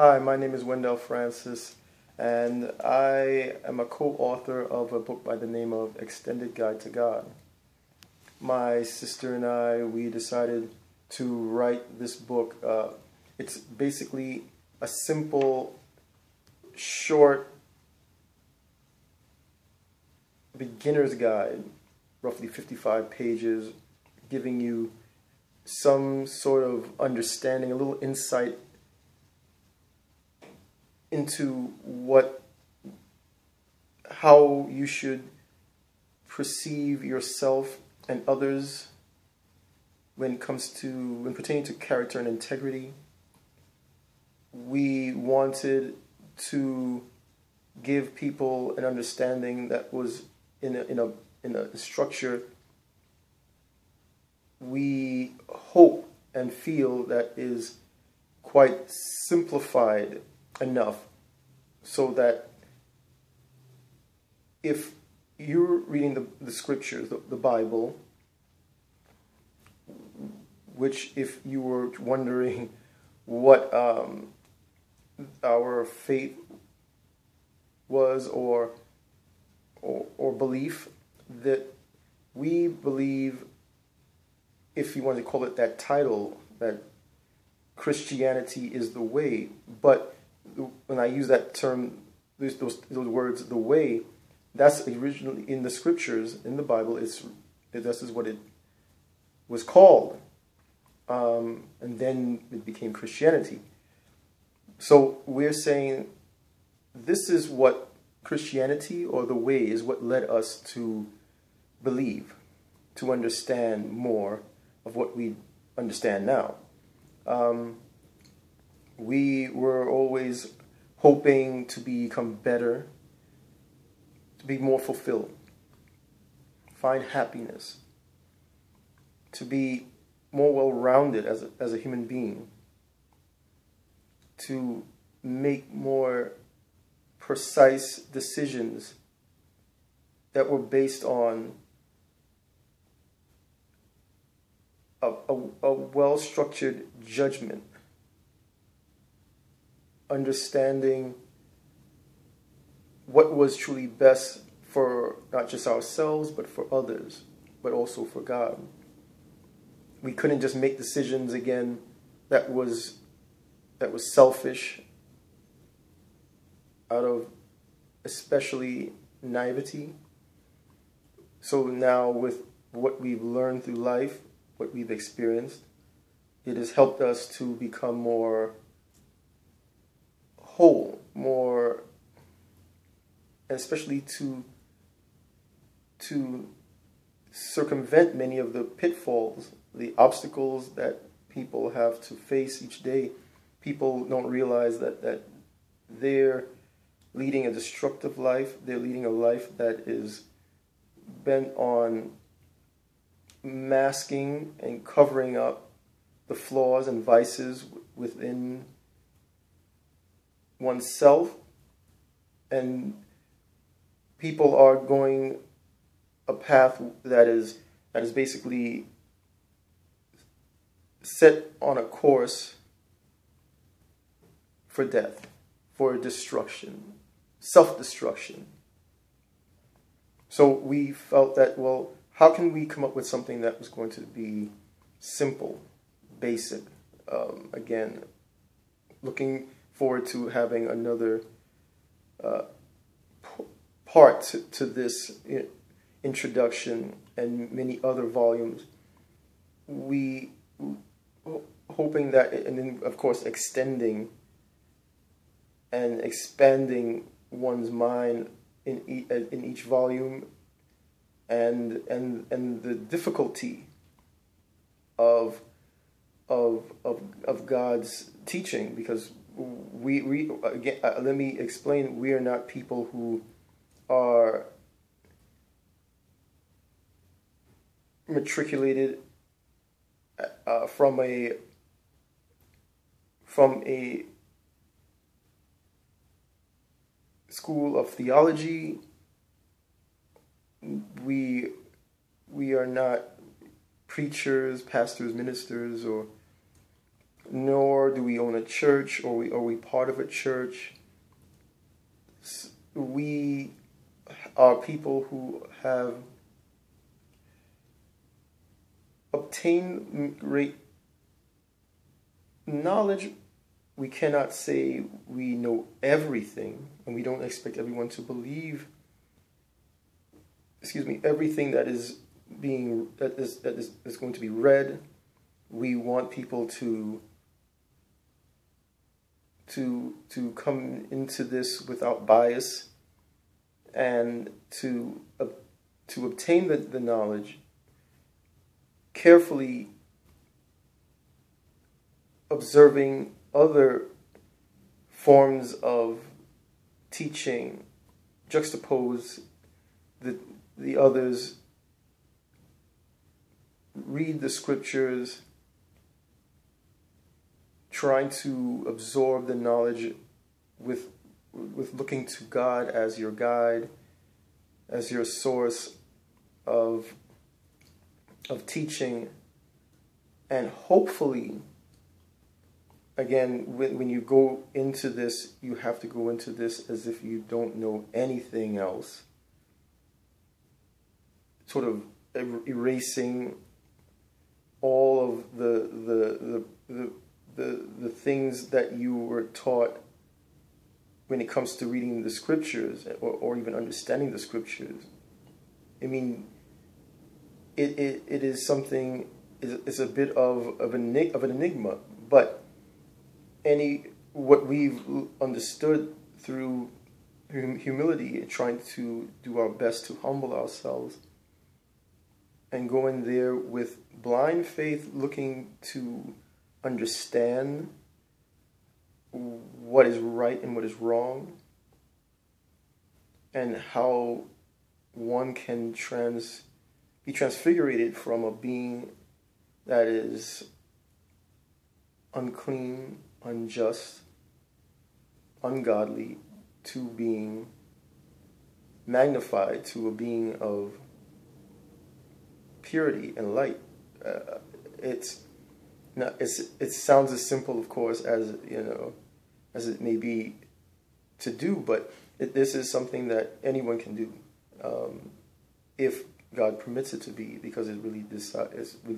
Hi, my name is Wendell Francis, and I am a co-author of a book by the name of Extended Guide to God. My sister and I, we decided to write this book. It's basically a simple, short beginner's guide, roughly 55 pages, giving you some sort of understanding, a little insight into how you should perceive yourself and others when pertaining to character and integrity. We wanted to give people an understanding that was in a structure we hope and feel that is quite simplified enough so that if you're reading the scriptures, the Bible, which if you were wondering what our faith was or belief, that we believe, if you want to call it that title, that Christianity is the way. But when I use that term, those words, the way, that's originally in the scriptures, in the Bible, this is what it was called. And then it became Christianity. So we're saying this is what Christianity, or the way, is what led us to believe, to understand more of what we understand now. We were always hoping to become better, to be more fulfilled, find happiness, to be more well-rounded as a human being, to make more precise decisions that were based on a well-structured judgment, understanding what was truly best for not just ourselves, but for others, but also for God. We couldn't just make decisions again that was selfish, out of especially naivety. So now, with what we've learned through life, what we've experienced, it has helped us to become more whole, more, especially to circumvent many of the pitfalls, the obstacles that people have to face each day. People don't realize that they're leading a destructive life. They're leading a life that is bent on masking and covering up the flaws and vices within oneself, and people are going a path that is basically set on a course for death, for destruction, self-destruction. So we felt that, well, how can we come up with something that was going to be simple, basic? Again, looking forward to having another part to this introduction and many other volumes. We hoping that, and then of course extending and expanding one's mind in each volume, and the difficulty of God's teaching, because we again, let me explain, we are not people who are matriculated from a school of theology. We are not preachers, pastors, ministers, or nor do we own a church, or are we part of a church. We are people who have obtained great knowledge. We cannot say we know everything, and we don't expect everyone to believe, everything that is going to be read. We want people to come into this without bias, and to obtain the knowledge, carefully observing other forms of teaching, juxtapose the others, read the scriptures, trying to absorb the knowledge with looking to God as your guide, as your source of teaching. And hopefully, again, when you go into this, you have to go into this as if you don't know anything else, sort of erasing all of the things that you were taught when it comes to reading the scriptures, or even understanding the scriptures. I mean, it is something. It's a bit of an enigma, but what we've understood through humility and trying to do our best to humble ourselves, and go in there with blind faith, looking to understand what is right and what is wrong, and how one can be transfigured from a being that is unclean, unjust, ungodly, to being magnified to a being of purity and light. It sounds as simple, of course, as it may be to do, but this is something that anyone can do, if God permits it to be, because it's really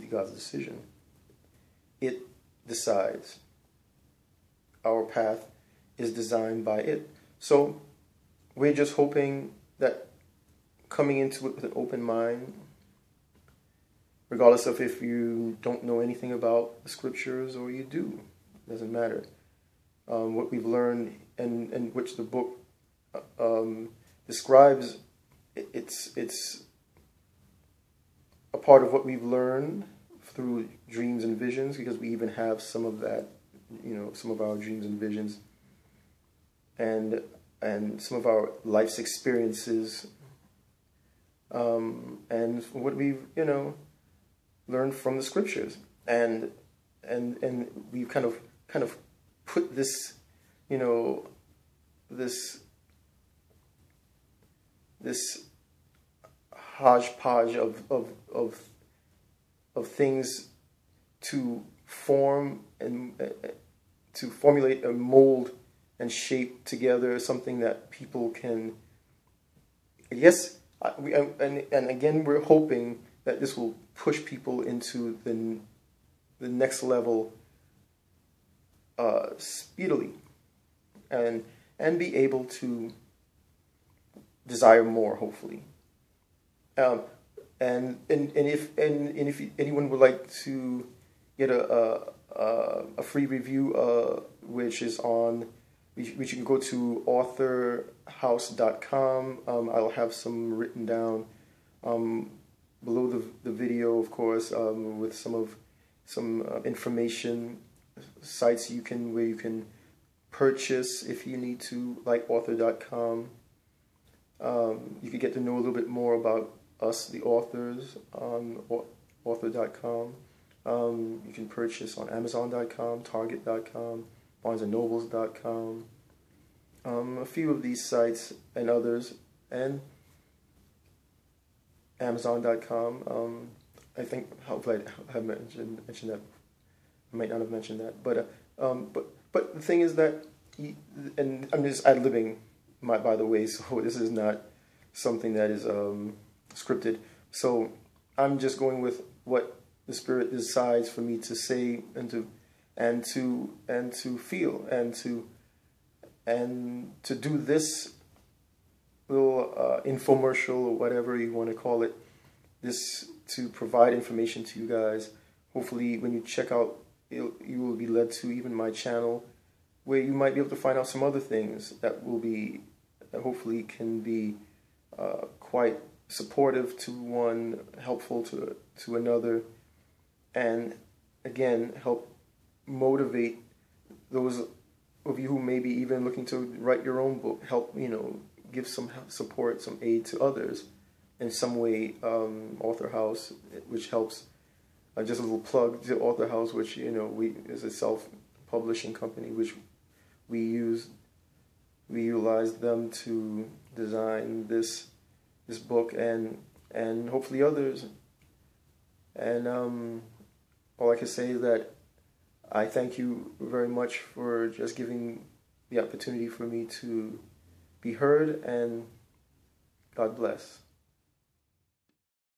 God's decision. It decides. Our path is designed by it. So we're just hoping that coming into it with an open mind, regardless of if you don't know anything about the scriptures or you do, doesn't matter. What we've learned, and which the book describes, it's a part of what we've learned through dreams and visions, because we even have some of that, some of our dreams and visions, and some of our life's experiences, and what we've learned from the scriptures, and we've kind of put this this hodgepodge of things to form and to formulate a mold and shape together something that people can, yes, and again, we're hoping that this will push people into the next level speedily, and be able to desire more, hopefully. And if anyone would like to get a free review, which is on, which you can go to authorhouse.com. I'll have some written down below the video, of course, with some information, sites where you can purchase if you need to, like author.com. You can get to know a little bit more about us, the authors, on author.com. You can purchase on Amazon.com, Target.com, BarnesandNobles.com, a few of these sites and others, and Amazon.com. I think, hopefully I have mentioned that I might not have mentioned that, but the thing is that, and I'm just ad-libbing, by the way, so this is not something that is scripted. So I'm just going with what the Spirit decides for me to say and to feel and to do this little infomercial or whatever you want to call it, this to provide information to you guys. Hopefully when you check out, you will be led to even my channel, where you might be able to find out some other things that hopefully can be quite supportive to one, helpful to another, and again help motivate those of you who may be even looking to write your own book. Help, give some support, some aid to others in some way. Author House, which helps. Just a little plug to Author House, which is a self-publishing company, which we utilize them to design this book and hopefully others. And all I can say is that I thank you very much for just giving the opportunity for me to be heard, and God bless.